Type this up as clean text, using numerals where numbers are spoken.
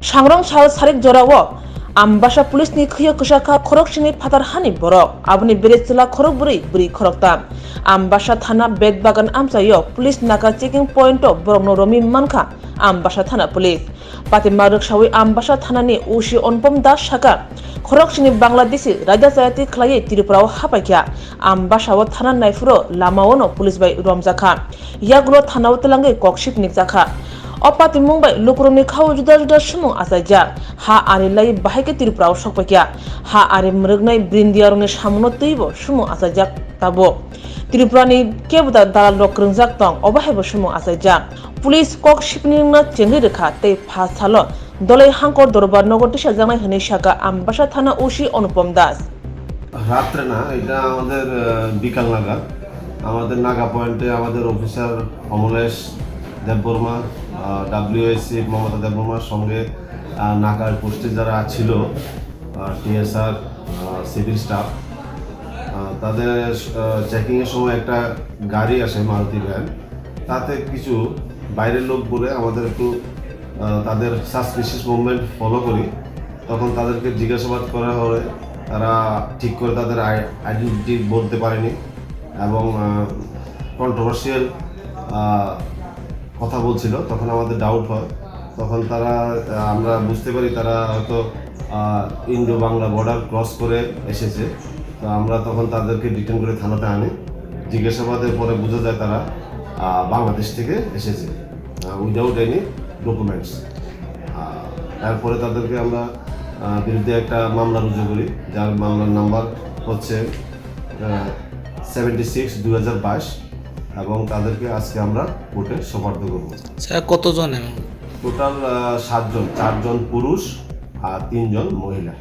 सांग्रां साल सारिक जराव Ambassa police नि खियो कसाखा खरकसिनि फातार हानि borok aboni beresila Khorokbrwi bwrwi Khoroktham Ambassa thana bedbagan Amchaio police naga checking point o borokno romi mankha Ambassa thana police patima ruksawi Ambassa thanani usi onpom das saka Khoroksini Bangladeshi Romjakkha khlai Tripurao hapaikya Ambassa o thana naifuro lamao no police bai Romjakkha yagulo thanao telangai kokship nikjakha Opati Mumbai Lukuruni Khau Juda Juda Sumu Asaja Ha Ari Lai Bahake Tripurao Sokpakia Ha Ari Mrugnai Brindiaruni Samuno Tibo Sumu Asaja Tabo Tripurani Kebuda Dalal Rokrungjak Tong Obahebo Sumu Asaja Police Kok Shipningna Chengri Rekha Te Phasalo Dolai Hankor Dorbar Nogotisha Jangai Hini Shaka Ambassa Thana Ushi Anupom Das রাত্রে না এটা আমাদের বিকাল নাগাদ আমাদের নাগা পয়েন্টে আমাদের officer Amalesh Debbarma WSC Mamata দেববর্মার সঙ্গে নাগার পোস্টে যারা ছিল TSR সিভিল স্টাফ তাদের চেকিংয়ের সময় একটা গাড়ি আসে মারুতি ভ্যান তাতে কিছু বাইরের লোক বলে আমাদের একটু তাদের সাসপিশিয়াস মুভমেন্ট ফলো করি তখন তাদেরকে জিজ্ঞাসাবাদ করা হলে তারা ঠিক করে তাদের আইডেন্টিটি বলতে পারেনি এবং কন্ট্রোভার্সিয়াল কথা বলছিল তখন আমাদের ডাউট হয় তখন আমরা বুঝতে পারি তারা হয়তো ইন্ডো বাংলা বর্ডার ক্রস করে এসেছে তো আমরা তখন তাদেরকে ডিটেন করে থানাতে আনি জিজ্ঞাসাবাদের পরে বোঝা যায় তারা বাংলাদেশ থেকে এসেছে উইদাউট এনি ডকুমেন্টস তারপরে তাদেরকে আমরা বিরুদ্ধে একটা মামলা রুজু করি যার মামলার নাম্বার হচ্ছে 76/2022 এবং তাদেরকে আজকে আমরা কোর্টে সোপর্দ করব। স্যার কতজন? টোটাল 7 জন, 4 জন পুরুষ আর 3 জন মহিলা।